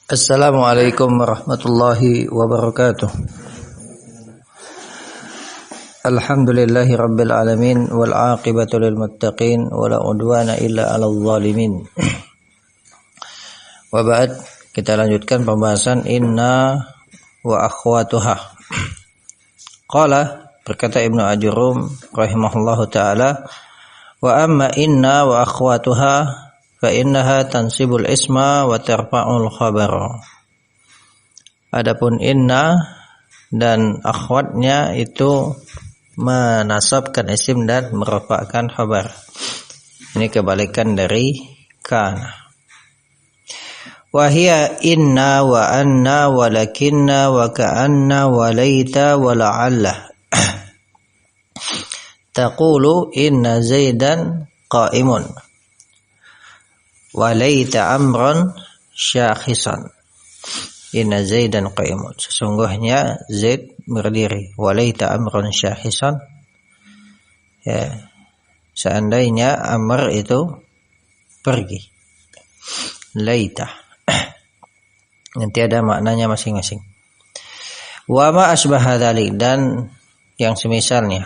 Assalamualaikum warahmatullahi wabarakatuh. Alhamdulillahi rabbil alamin wal aqibatu lil muttaqin wala udwana illa 'alal zalimin. Wa ba'd, kita lanjutkan pembahasan inna wa akhwatuha. Qala, berkata Ibnu Ajurum rahimahullahu taala, wa amma inna wa akhwatuha fa innaha tansibul isma wa tarfa'ul khabar. Adapun inna dan akhwatnya itu menasabkan isim dan merafa'kan khabar. Ini kebalikan dari kana. Wa hiya inna wa anna wa lakinna wa ka'anna wa laita wa la'alla. Taqulu inna Zaidan qa'imun walaita amran syakhisan. Inna Zaidan qa'imun, sesungguhnya Zaid berdiri. Walaita amran syakhisan, ya, seandainya Amr itu pergi. Laita nanti ada maknanya masing-masing. Wa ma asbaha dzalik, dan yang semisalnya.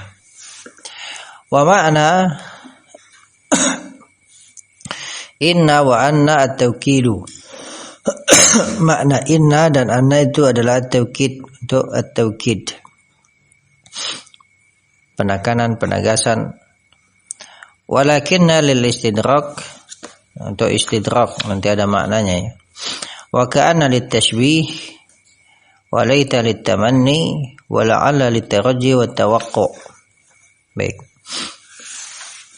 Wa ma'na inna wa anna at-tawkidu. Makna inna dan anna itu adalah at-tawkid, untuk at-tawkid, penekanan, penegasan. Walakinna lil istidrak, untuk istidrak nanti ada maknanya, ya. Wa ka'anna lit tashbih wa laita lit tamanni wa la'alla lit tarajji wat tawaqqu. Baik.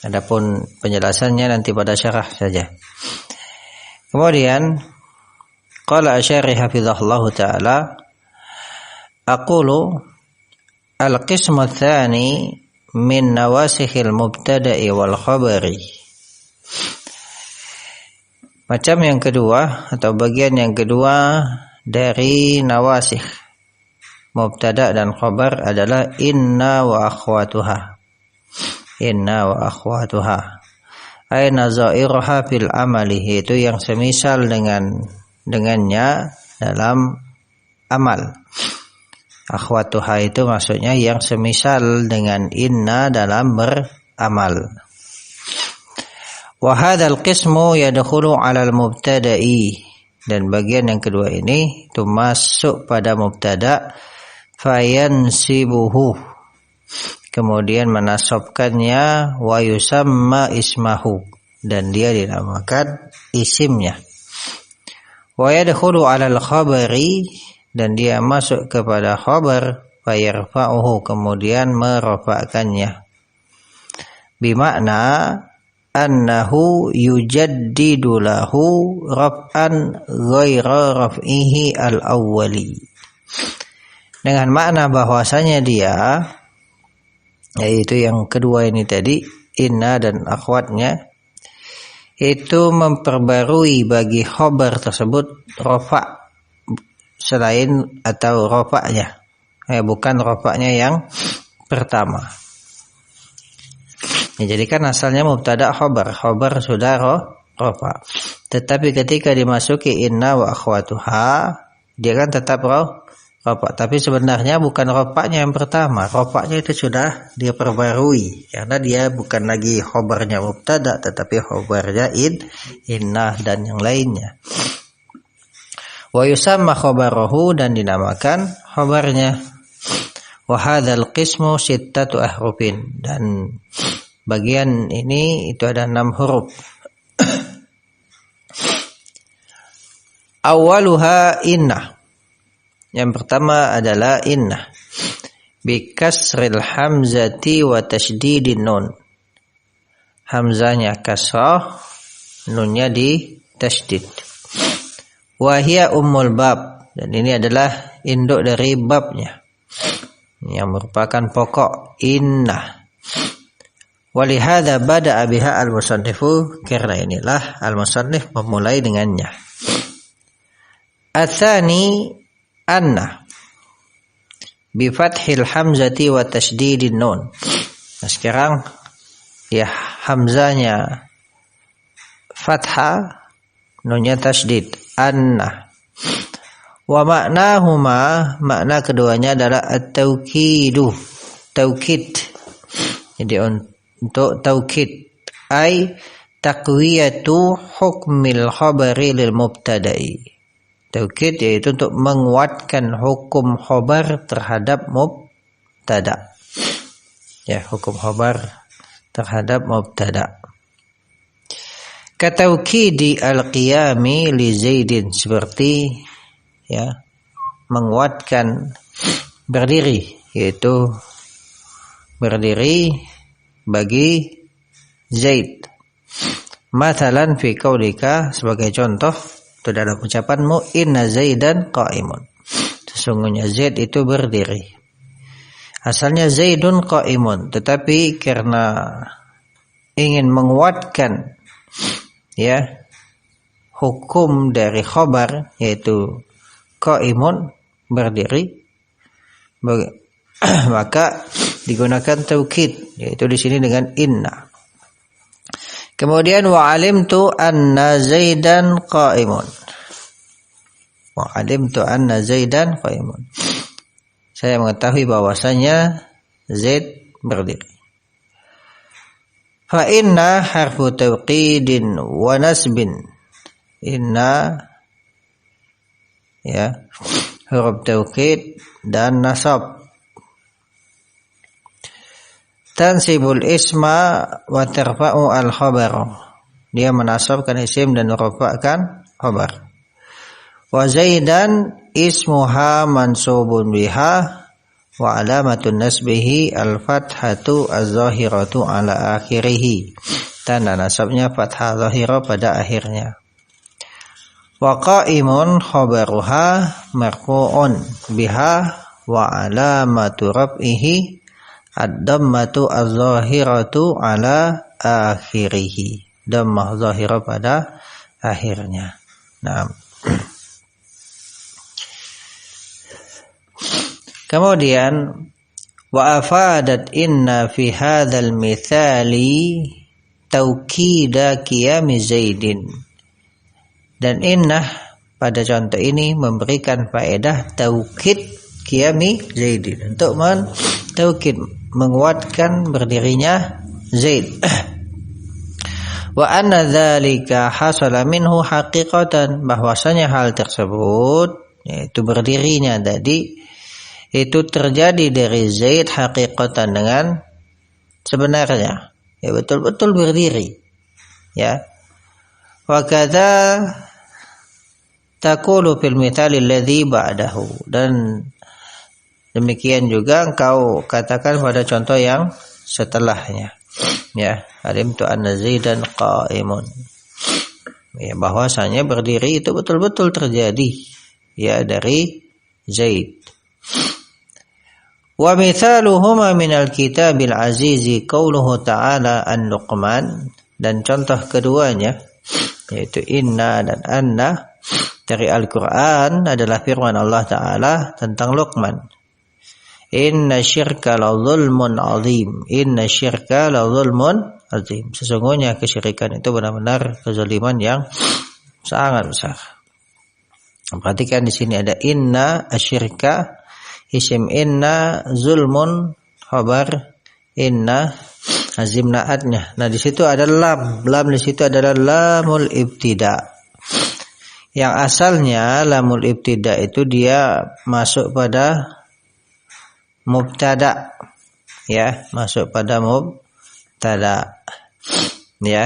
Adapun penjelasannya nanti pada syarah saja. Kemudian qala asyari hafizahullahu taala, aqulu al-qismu tsani min nawasikhil mubtada'i wal khabari. Macam yang kedua atau bagian yang kedua dari nawasikh mubtada dan khabar adalah inna wa akhwatuha. Inna wa akhwatuha ay nazairuha fil amali, itu yang semisal dengannya dalam amal. Akhwatuha itu maksudnya yang semisal dengan inna dalam beramal. Wa hadzal qismu yadkhulu 'alal mubtada'i, dan bagian yang kedua ini itu masuk pada mubtada, fayansibuhu, kemudian menasabkannya, wa yusamma ismahu, dan dia dinamakan isimnya. Wa yadkhulu 'alal khabari, dan dia masuk kepada khabar, fayarfa'uhu, kemudian merafa'kannya. Bimakna annahu yujaddidu lahu raf'an ghaira raf'ihi al-awwali, dengan makna bahwasanya dia, yaitu yang kedua ini tadi, inna dan akhwatnya, itu memperbarui bagi khabar tersebut rafa' selain atau rafa'nya, bukan rafa'nya yang pertama. Ya, jadi kan asalnya mubtada khabar sudah rafa', tetapi ketika dimasuki inna wa akhwatuha, dia kan tetap rafa', tapi sebenarnya bukan rafa'nya yang pertama, rafa'nya itu sudah dia perbarui, karena dia bukan lagi khabarnya mubtada tetapi khabarnya inna dan yang lainnya. Wa yusamma khabarahu, dan dinamakan khabarnya. Wa hadzal qismu sittatu ahrufin, dan bagian ini itu ada 6 huruf. Awaluha inna, yang pertama adalah inna bi kasril hamzati wa tasydidin nun. Hamzanya kasrah, nunnya di tasydid. Wa hiya ummul bab, dan ini adalah induk dari babnya, yang merupakan pokok inna. Walihada bada'a biha al-musannifu, karena inilah al-musannif memulai dengannya. Atsani anna bi fathil hamzati wa tasydidin nun. Nah, sekarang ya hamzanya fathah, nunnya tasydid, anna. Wa maknahuma, makna keduanya adalah at-taukidu, taukid. Jadi untuk taukid ai taqwiyatu hukmil khabari lil mubtada'i. Taukid yaitu untuk menguatkan hukum khabar terhadap mubtada. Ya, hukum khabar terhadap mubtada. Kataukidi al-qiyami li Zaidin, seperti ya menguatkan berdiri, yaitu berdiri bagi Zaid. Mathalan fi qaulika, sebagai contoh itu dalam ucapanmu, inna Zaidan qa'imun, sesungguhnya Zaid itu berdiri. Asalnya Zaidun qa'imun, tetapi karena ingin menguatkan ya hukum dari khabar yaitu qa'imun, berdiri, maka digunakan taukid, yaitu di sini dengan inna. Kemudian wa alimtu anna Zaidan qa'imun. Wa alimtu anna Zaidan qa'imun. Saya mengetahui bahwasanya Zaid berdiri. Fa inna harfu tauqidin wa nasbin. Inna ya huruf taukid dan nasab. Tansibul isma wa tarfa'u al-khabar. Dia menasabkan isim dan merafa'kan khabar. Wa Zaidan ismuha mansubun biha wa alamatun nasbihi al-fathatu az-zahiratu ala akhirih. Tanda nasabnya fathah zahirah pada akhirnya. Wa qa'imun khabaruha marfu'un biha wa alamatu raf'ihi ad-dammatu az-zahiratu ala akhirih. Dammah zahirah pada akhirnya. Nah. Kemudian wa afadat inna fi hadzal mithali taukida qiyami Zaidin. Dan inna pada contoh ini memberikan faedah taukid qiyami Zaidin, untuk taukid menguatkan berdirinya Zaid. Wa anna dzalika hasala minhu haqiqatan, bahwasanya hal tersebut yaitu berdirinya tadi itu terjadi dari Zaid haqiqatan, dengan sebenarnya, ya betul-betul berdiri ya. Wa kadza taqulu fil mithali alladhi ba'dahu, dan demikian juga engkau katakan pada contoh yang setelahnya ya. Alimtu anna Zaidan qa'imun, ya bahwasanya berdiri itu betul-betul terjadi ya dari Zaid. Wa mithaluhuma minal kitabil azizi qauluhu ta'ala an Luqman, dan contoh keduanya yaitu inna dan anna dari Al-Qur'an adalah firman Allah Ta'ala tentang Luqman. Inna syirka la zulmun azim. Inna syirka la zulmun azim. Sesungguhnya kesyirikan itu benar-benar kezaliman yang sangat besar. Perhatikan di sini ada inna asyirka, isim inna, zulmun khabar inna, azim naatnya. Nah di situ ada lam. Lam di situ adalah lamul ibtida. Yang asalnya lamul ibtida itu dia masuk pada mubtada ya, masuk pada mubtada ya.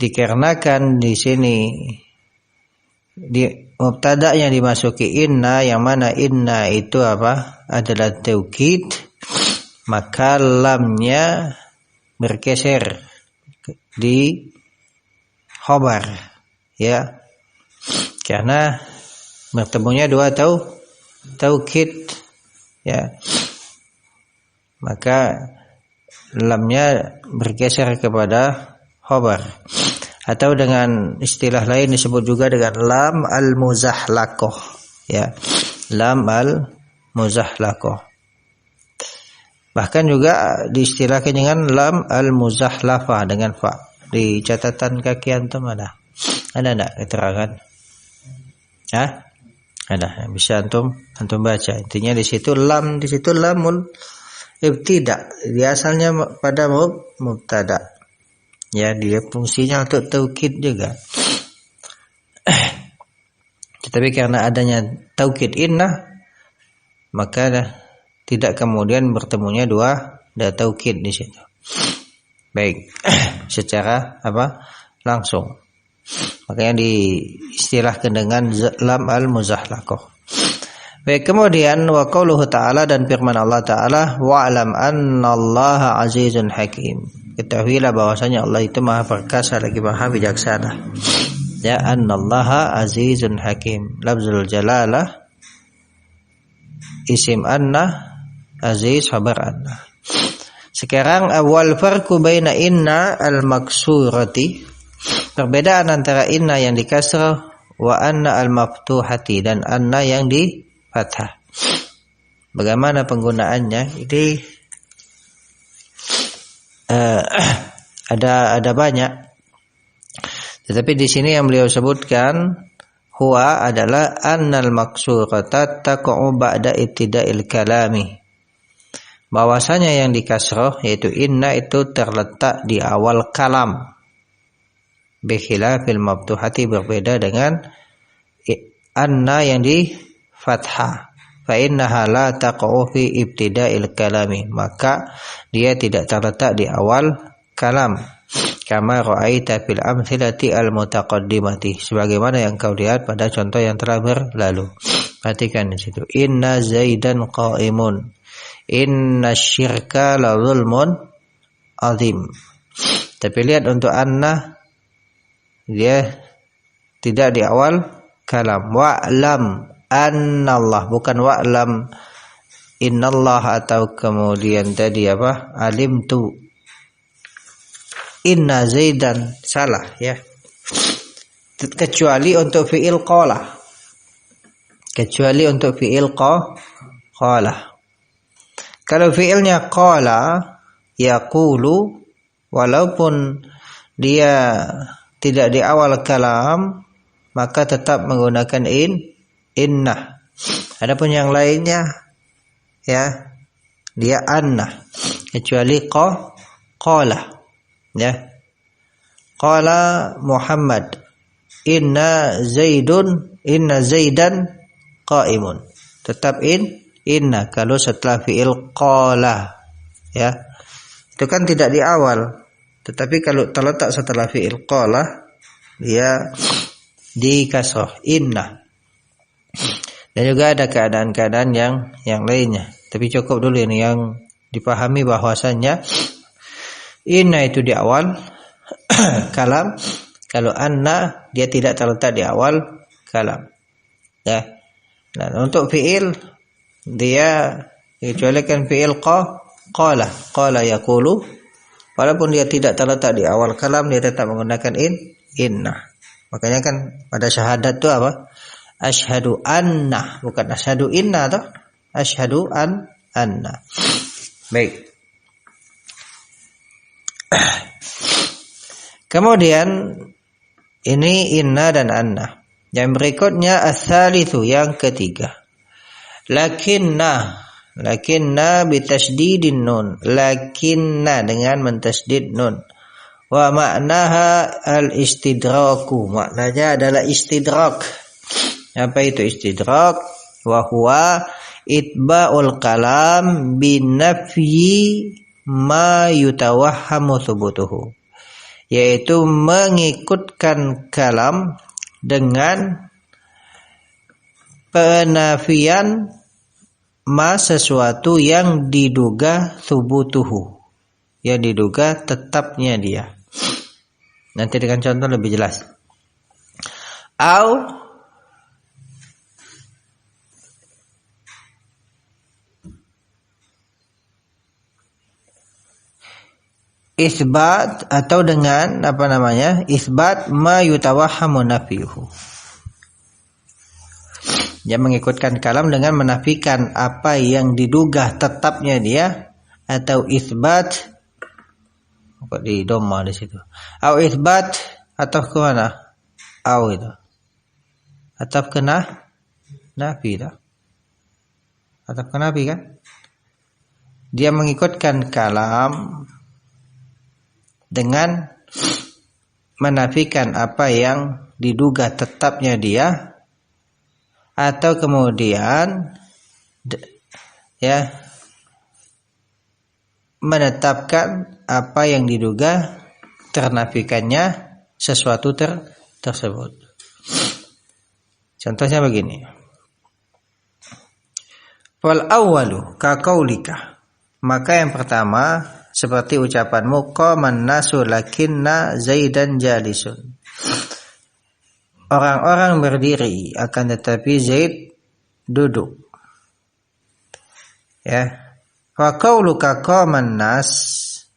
Dikarenakan di sini di mubtada yang dimasuki inna, yang mana inna itu apa? Adalah taukid, maka lamnya bergeser di khabar ya. Karena bertemunya dua taukid ya, maka lamnya bergeser kepada khabar, atau dengan istilah lain disebut juga dengan lam al-muzahlaqah ya, lam al-muzahlaqah. Bahkan juga diistilahkan dengan lam al-muzahlafah dengan fa. Di catatan kaki antum ada enggak keterangan? Ya, ada bisa antum baca. Intinya di situ lamul ibtida. Dia asalnya pada mubtada. Ya, dia fungsinya untuk taukid juga. Tetapi karena adanya taukid inna, maka tidak kemudian bertemunya dua taukid di situ. Baik, secara langsung. Makanya diistilahkan dengan lam al-muzahlaqah. Baik, kemudian wa qauluhu ta'ala, dan firman Allah Ta'ala, wa'lam annallaha azizun hakim. Ketahuilah bahwasanya Allah itu Maha perkasa lagi Maha bijaksana. Ya, annallaha azizun hakim. Lafzul jalalah isim anna, aziz khabar anna. Sekarang awal farqu baina inna al-maksurati, perbedaan antara inna yang dikasrah wa anna al-maftuhati, dan anna yang di fathah. Bagaimana penggunaannya? Ini ada banyak. Tetapi di sini yang beliau sebutkan huwa adalah annal maksurata taqa'u ba'da ibtida'il kalami. Bahwasanya yang dikasrah yaitu inna itu terletak di awal kalam. Bikhilafil maftuhati, berbeda dengan anna yang di fathah. Fa innaha la taqa'u fi ibtida'il kalami, maka dia tidak terletak di awal kalam. Kama ra'aita fil amthilati al-mutaqaddimati, sebagaimana yang kau lihat pada contoh yang telah berlalu. Perhatikan di situ. Inna Zaidan qa'imun. Inna syirka la zulmun azim. Tapi lihat untuk anna, dia tidak di awal kalam. Wa'lam annallah, bukan wa'lam innallah, atau kemudian tadi alimtu inna Zaidan, salah ya. Kecuali untuk fi'il qala. Kecuali untuk fi'il qala. Kalau fi'ilnya qala yaqulu, walaupun dia tidak di awal kalam, maka tetap menggunakan inna. Adapun yang lainnya ya, dia anna, kecuali qala. Ya. Qala Muhammad inna Zaidan qa'imun. Tetap inna kalau setelah fi'il qala. Ya. Itu kan tidak di awal. Tetapi kalau terletak setelah fi'il qala, dia di kasrah inna. Dan juga ada keadaan-keadaan yang lainnya. Tapi cukup dulu ini yang dipahami bahwasanya inna itu di awal kalam. Kalau anna dia tidak terletak di awal kalam. Ya. Nah, untuk fi'il dia kecualikan fi'il qala yaqulu, walaupun dia tidak terletak di awal kalam, dia tetap menggunakan inna. Makanya kan pada syahadat itu asyhadu anna, bukan asyhadu inna toh. Asyhadu anna. Baik. Kemudian ini inna dan anna. Yang berikutnya as-salitsu, yang ketiga. Lakinna bitasydidin nun. Lakinna dengan mentasydid nun. Wa ma'naha al-istidraku. Maknanya adalah istidrak. Apa itu istidrak? Wa huwa itba'ul kalam binafyi ma yutawahhamu thubutuhu, yaitu mengikutkan kalam dengan penafian ma sesuatu yang diduga thubutuhu, yang diduga tetapnya dia. Nanti dengan contoh lebih jelas. Au isbat, atau dengan isbat ma yutawahhamu nafyuhu, dia mengikutkan kalam dengan menafikan apa yang diduga tetapnya dia, atau isbat kok di dhamma di situ, au isbat, atau ke mana au itu atap kena nafi dah. Atap kena nafi kan? Dia mengikutkan kalam dengan menafikan apa yang diduga tetapnya dia, atau kemudian ya menetapkan apa yang diduga ternafikannya sesuatu tersebut. Contohnya begini. Wal awwalu ka qaulika. Maka yang pertama seperti ucapanmu qaman nasu lakinna Zaidan jalisun. Orang-orang berdiri akan tetapi Zaid duduk. Ya. Fa qauluka qaman nas,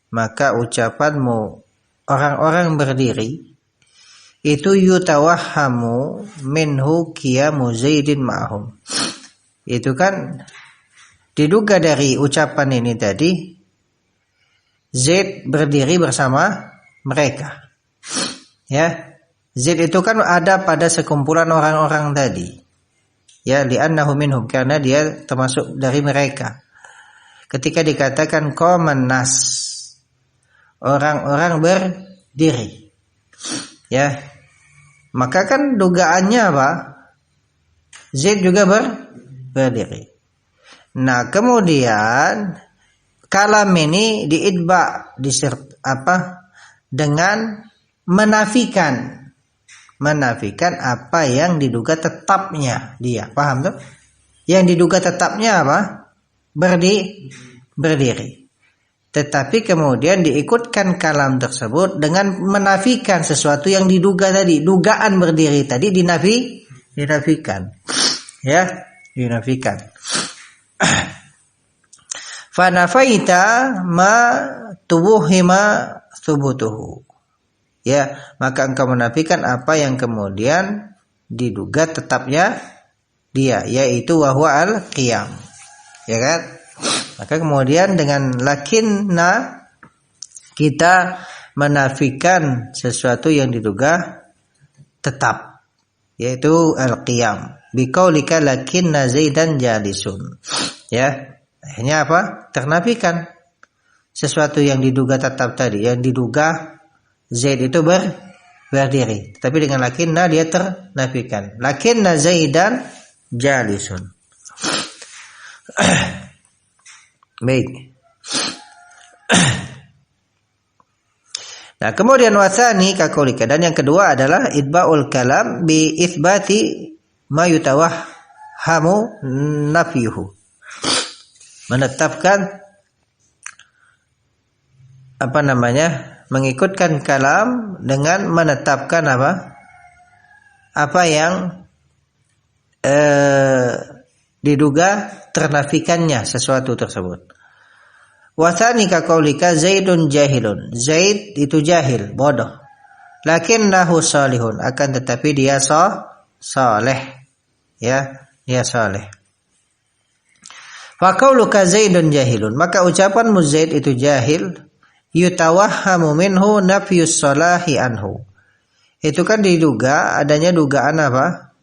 maka ucapanmu orang-orang berdiri itu yutawahhamu minhu qiyamu Zaidin ma'hum. Itu kan diduga dari ucapan ini tadi Zaid berdiri bersama mereka. Ya, Zaid itu kan ada pada sekumpulan orang-orang tadi. Ya, li'annahu minhum, karena dia termasuk dari mereka. Ketika dikatakan qaman nas, orang-orang berdiri. Ya. Maka kan dugaannya apa? Zaid juga berdiri. Nah, kemudian kalam ini diidba dengan menafikan apa yang diduga tetapnya dia. Paham tuh? Yang diduga tetapnya apa? Berdiri. Tetapi kemudian diikutkan kalam tersebut dengan menafikan sesuatu yang diduga tadi. Dugaan berdiri tadi dinafikan. Ya, dinafikan. Fanafaita ma tubuhima thubutuhu. Ya, maka engkau menafikan apa yang kemudian diduga tetapnya dia, yaitu wahwa al-qiyam. Ya kan? Maka kemudian dengan lakinna kita menafikan sesuatu yang diduga tetap, yaitu al-qiyam. Biqaulika lakinna Zaidan jalisun. Ya, akhirnya apa? Ternafikan sesuatu yang diduga tetap tadi, yang diduga Zaid itu berdiri. Tapi dengan lakinna dia ternafikan. Lakinna Zaidan jalisun. Baik. Nah, kemudian wasani kakolika, dan yang kedua adalah idba'ul kalam bi itsbati ma yutawahhamu nafyuhu. Menetapkan mengikutkan kalam dengan menetapkan apa yang diduga ternafikannya sesuatu tersebut. Wasani ka qaulika Zaidun jahilun. Zaid itu jahil, bodoh. Lakinnahu salihun, akan tetapi dia saleh. Ya, dia saleh. Fa qauluka Zaidun jahilun, maka ucapanmu Zaid itu jahil, yutawahhamu minhu nafyus salahi anhu. Itu kan diduga adanya dugaan apa?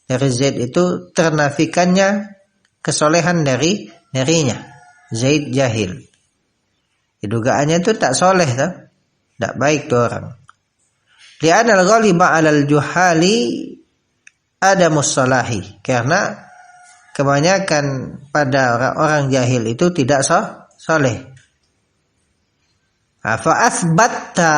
Dari Zaid itu ternafikannya kesolehan darinya. Zaid jahil. Dugaannya itu tak soleh, tak baik tuh orang. Li'anal ghaliba 'alal juhali adamus salahi, karena kebanyakan pada orang jahil itu tidak soleh. Fa asbatta,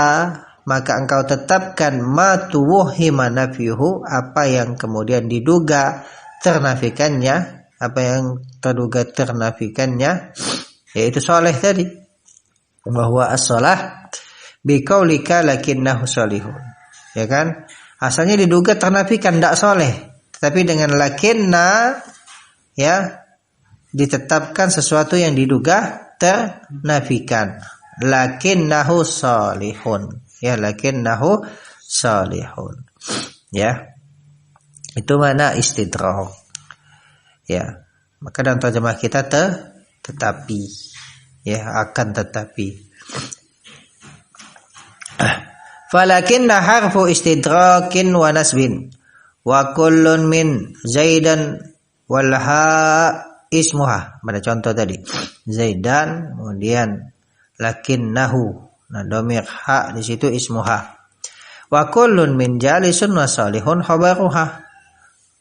maka engkau tetapkan ma tuwhima nafyuhu, apa yang kemudian diduga ternafikannya, apa yang terduga ternafikannya, yaitu soleh tadi. Bahwa as-salah biqaulika lakinnahu salihun. Ya kan? Asalnya diduga ternafikan tidak soleh, tetapi dengan lakinna ya ditetapkan sesuatu yang diduga ternafikan. Lakinnahu salihun. Ya, lakinnahu salihun. Ya. Itu mana istidrak. Ya. Maka dalam terjemah kita tetapi, ya, akan tetapi. Falakinna harfu istidrakin wa nasbin wa kullun min Zaidan wal ha ismuha. Pada contoh tadi Zaidan, kemudian lakinnahu, nah dhamir ha di situ ismuha. Wa kullun min jalisun wa salihun khabaruha.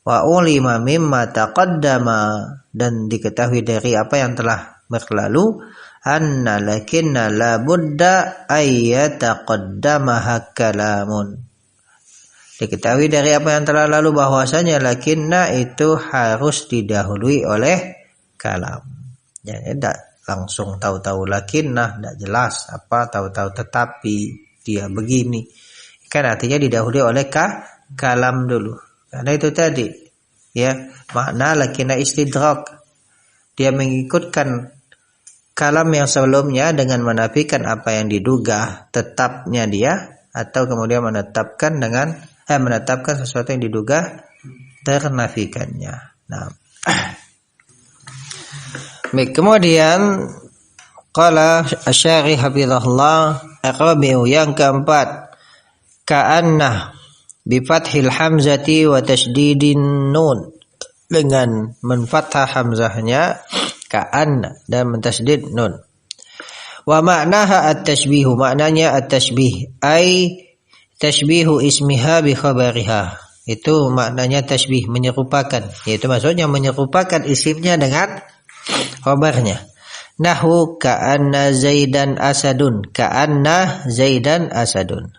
Wa ulima mimma taqaddama, dan diketahui dari apa yang telah berlalu, anna lakinna la budda ayyataqaddamaha kalamun. Diketahui dari apa yang telah lalu bahwasanya lakinna itu harus didahului oleh kalam. Ya, tidak langsung tahu-tahu lakinna, tidak jelas apa, tahu-tahu tetapi dia begini. Kan artinya didahului oleh kalam dulu. Karena itu tadi, ya, makna lakinna istidrak. Dia mengikutkan kalam yang sebelumnya dengan menafikan apa yang diduga tetapnya dia, atau kemudian menetapkan sesuatu yang diduga ternafikannya. Nah, baik, kemudian qala asy-syarih hafizahullah aqrabiu yang keempat, ka'anna bi fathil hamzati wa tasydidin nun, dengan menfathah hamzahnya ka'anna dan mentasydid nun. Wa ma'naha at-tashbihu, maknanya at-tashbih ai tashbihu ismiha bi khabariha. Itu maknanya tashbih, menyerupakan, yaitu maksudnya menyerupakan isimnya dengan khabarnya. Nahu ka'anna Zaidan asadun, ka'anna Zaidan asadun.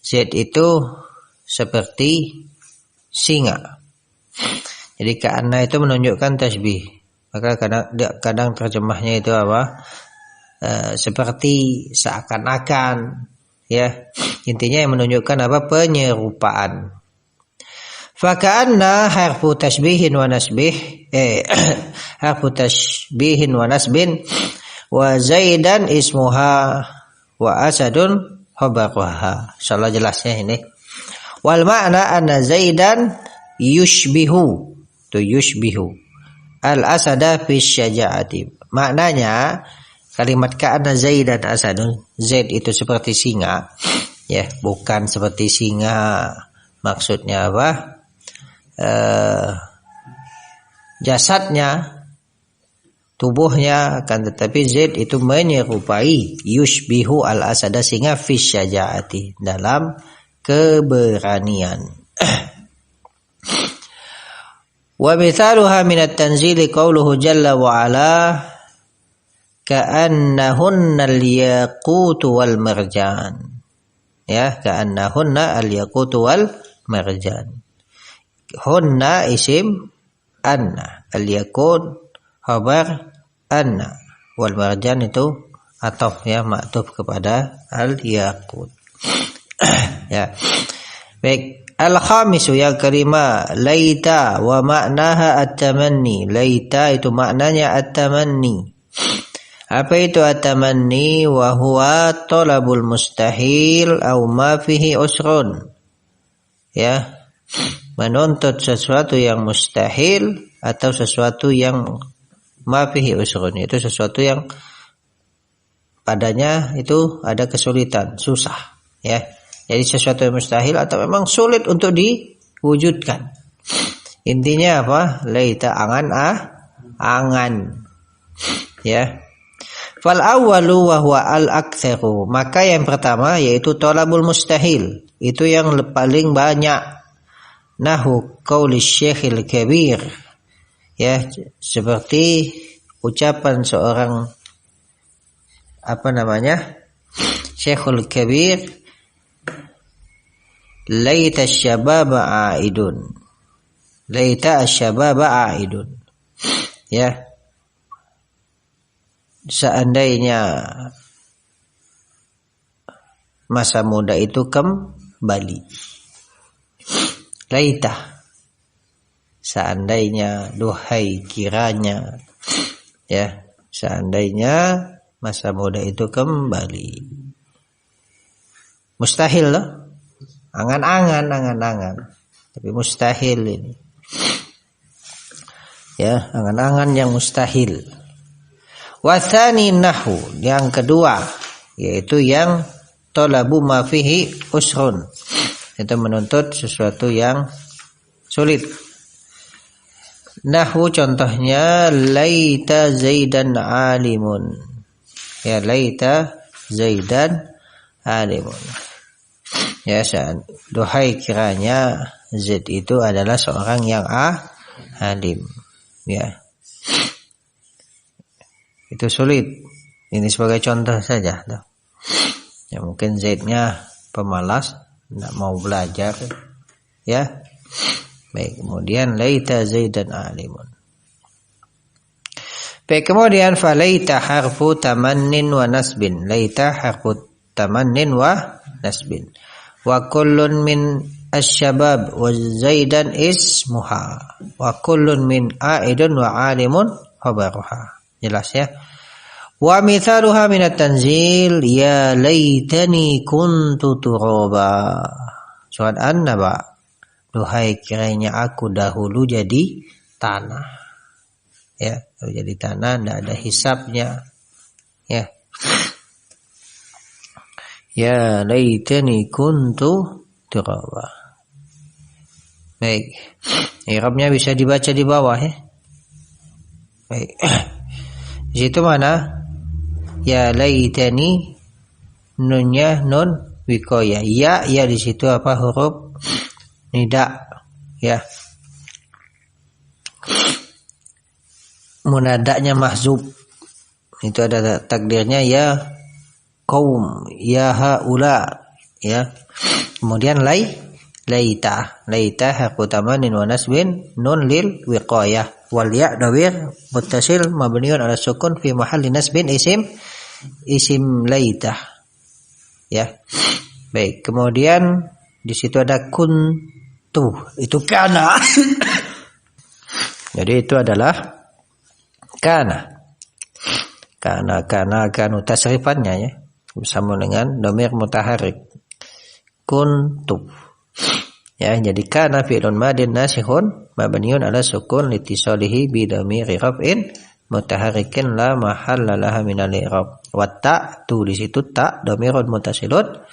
Zaid itu seperti singa. Jadi ka'anna itu menunjukkan tashbih. Maka kadang terjemahnya itu apa? Seperti, seakan-akan, ya. Intinya yang menunjukkan apa? Penyerupaan. Faka'anna harfu tashbihin wa nasbih, harfu tashbihin wa nasbin, wa Zaidan ismuha wa asadun khabaruha. Insyaallah jelasnya ini. Wal ma'na anna Zaidan yushbihu, tu yushbihu al-asada fi syaja'ati. Maknanya kalimat ka'anna Zaidan asadun, Zaid itu seperti singa, ya, bukan seperti singa. Maksudnya apa? Jasadnya, tubuhnya, akan tetapi Zaid itu menyerupai yushbihu al-asada singa fi syaja'ati, dalam keberanian. Wa mithaluha min at-tanzili qawluhu jalla wa ala ka'annahunna al-yaqutu wal marjan. Ya, ka'annahunna al-yaqutu wal marjan. Hunna isim anna, al-yaqut khabar anna, wal marjan itu ataf, ya, ma'tuf kepada al-yaqut. Ya. Baik, al-khamisu yang kelima, laita wa maknaha at-tamanni. Laita itu maknanya at-tamanni. Apa itu at-tamanni? Wa huwa talabul mustahil au ma fihi usrun. Ya, menuntut sesuatu yang mustahil atau sesuatu yang ma fihi usrun, itu sesuatu yang padanya itu ada kesulitan, susah, ya. Jadi sesuatu yang mustahil atau memang sulit untuk diwujudkan. Intinya apa? Laita, angan. Ya. Fal awwalu wa huwa al-aktsaru. Maka yang pertama yaitu talabul mustahil. Itu yang paling banyak. Nahu qauli Syekhil Kabir. Ya, seperti ucapan seorang Syekhul Kabir, laita syababa aidun. Laita syababa aidun. Ya. Seandainya masa muda itu kembali. Laita. Seandainya, duhai kiranya. Ya, seandainya masa muda itu kembali. Mustahil loh. Angan-angan. Tapi mustahil ini. Ya, angan-angan yang mustahil. Wathani nahu, yang kedua, yaitu yang talabu ma fihi usrun. itu menuntut sesuatu yang sulit. Nahwu contohnya laita Zaidan alimun. Ya, laita Zaidan alimun. Ya, duhai kiranya Zaid itu adalah seorang yang alim. Ya. Itu sulit. Ini sebagai contoh saja. Ya, mungkin Zaidnya pemalas, tidak mau belajar. Ya. Baik, kemudian laita Zaidan alimun. Baik, kemudian falaita harfu tamannin wa nasbin. Laita harfu tamannin wa nasbin. Wa kullun min asy-syabab wa Zaidan ismuha. Wa kullun min a'idun wa alimun khabaruha. Jelas ya. Wa mithaluha minat tanzil ya laitani kuntu turaba. Surat An-Naba. Duhai kiranya aku dahulu jadi tanah. Ya, kalau jadi tanah tidak ada hisabnya. Ya. Ya laitani kuntu turaba. Baik. I'rabnya bisa dibaca di bawah ya. Baik. Di situ mana? Ya laitani, nunnya nun wiqayah. Ya di situ apa huruf nida, ya. Munadanya mahzub. Itu ada takdirnya ya qaum, ya haula, ya. Kemudian laita harfu tamanin wa nasbin nun lil wiqayah wal ya dawir muttasil mabniun ala sukun fi mahalli nasbin isim laita. Ya. Baik, kemudian di situ ada kuntu, itu kana. Jadi itu adalah kana. Kanu tasrifannya ya. Bersama dengan dhamir mutaharrik. Kuntu. Ya, jadi kana fi'lun madin nasihun mabniun ala sukun litisalihi bi dhamiri raf'in mutaharrikin la mahalla laha min al-i'rab. Wa ta tu di situ ta dhamirun mutasilun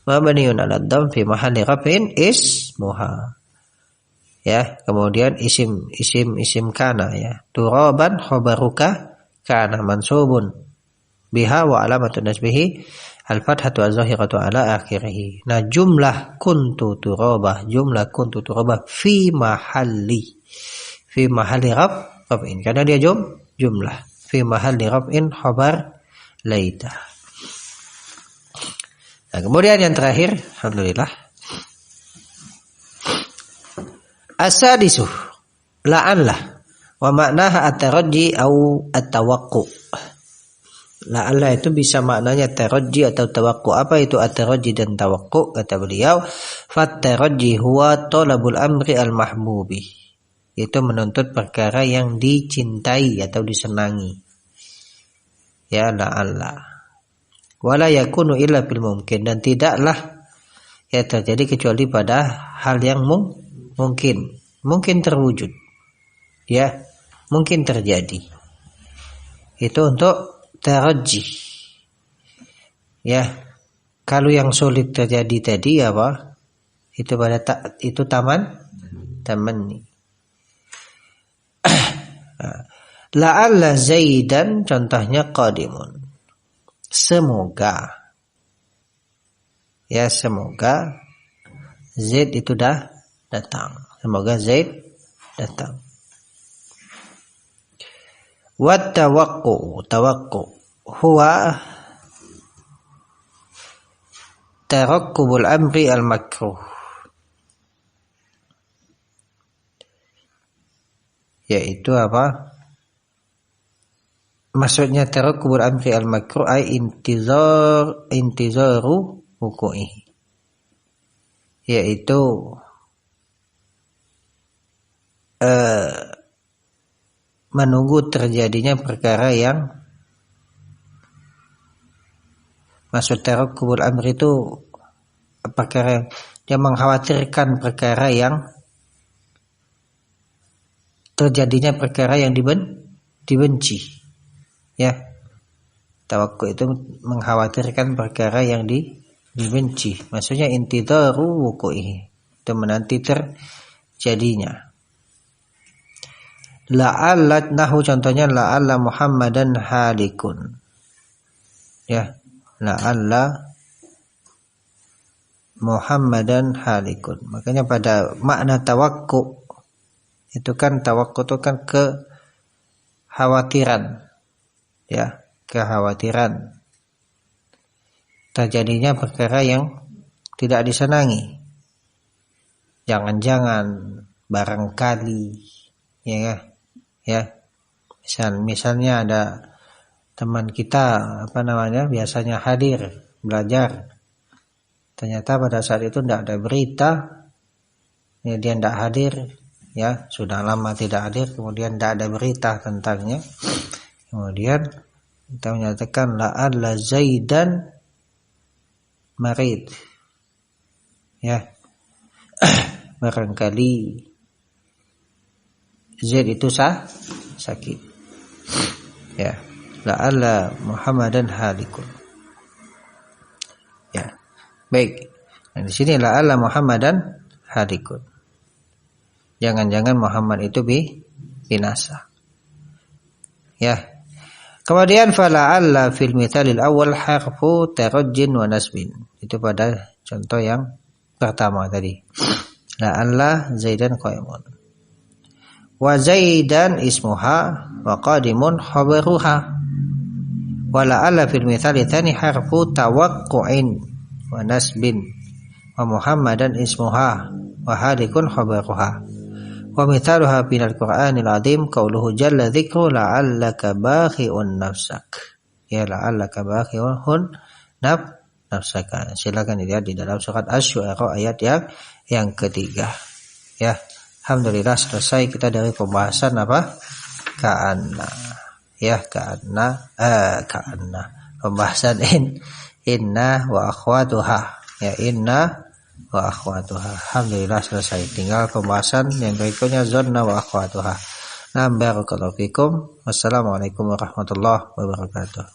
mabniun ala dhamm fi mahalli raf'in ismuha. Ya, kemudian isim kana ya. Turaban khabaruka kana mansubun biha wa alamatun nasbihi al-fathatu az-zahiratu ala akhirih. Nah, jumlah kuntu turabah fi mahalli raf'in karena dia jumlah fi mahalli raf'in khabar laita. Nah, kemudian yang terakhir, alhamdulillah, as-sadisu la'alla wa ma'naha at-tarajji au at-tawaqqu. La'alla itu bisa maknanya tarajji atau tawaqqu. Apa itu at-tarajji dan tawaqqu? Kata beliau, fat-tarajji huwa talabul amri al-mahbubi. Itu menuntut perkara yang dicintai atau disenangi. Ya, la'alla. Wala yakunu illa bil mumkin, dan tidaklah ya terjadi kecuali pada hal yang mungkin terwujud. Ya, mungkin terjadi. Itu untuk tarajji. Ya, kalau yang sulit terjadi tadi apa? Itu pada itu tamanni. La'alla Zaidan contohnya qadimun. Semoga. Ya, semoga Zaid itu datang. Semoga Zaid datang. Wat tawaqqu huwa tarakkubul amri al makruh. Yaitu apa? Maksudnya tarakkubul amri al makruh ay intizaru wuqu'ihi. Yaitu menunggu terjadinya perkara yang, maksud tarakkubul amri itu perkara yang mengkhawatirkan perkara yang terjadinya perkara yang dibenci. Ya. Tawakkul itu mengkhawatirkan perkara yang dibenci. Maksudnya intidharu wuqu'ihi, itu menanti terjadinya. La'alla nahu contohnya la'alla Muhammadan halikun. Ya, la'alla Muhammadan halikun. Makanya pada makna tawakku itu kan tawakku itu kan kekhawatiran. Ya, kekhawatiran terjadinya perkara yang tidak disenangi. Jangan-jangan, barangkali, ya, misalnya ada teman kita biasanya hadir belajar, ternyata pada saat itu tidak ada berita, ya, dia tidak hadir, ya sudah lama tidak hadir, kemudian tidak ada berita tentangnya, kemudian kita menyatakan la'alla Zaidan marid, ya, barangkali Zaid itu sakit, ya, la'alla Muhammadan halikun, ya, baik. Nah, di sini la'alla Muhammadan halikun, jangan-jangan Muhammad itu binasa, ya. Kemudian fala'alla fil mithalil awal harfu tarajjin wa nasbin. Itu pada contoh yang pertama tadi. La'alla Zaidan qaimun. Wa Zaidan ismuha wa qadimun khabaruha. Wa la'alla fil mithali tsani harfu tawaqqu'in wa nasbin. Wa Muhammadan ismuha wa halikun khabaruha. Wa mithaluha minal Qur'anil azim qauluhu jalla dzikru la'allaka bakhi'un nafsak. Ya, la'allaka bakhi'un nafsaka. Silakan dilihat di dalam surat Asy-Syu'ara ayat yang ketiga. Ya, alhamdulillah selesai kita dari pembahasan apa? Ka'anna. Ya, ka'anna. Pembahasan inna wa akhwatuha. Ya, inna wa akhwatuha. Alhamdulillah selesai. Tinggal pembahasan yang berikutnya zanna wa akhwatuha. Barakallahu fikum. Wassalamualaikum warahmatullahi wabarakatuh.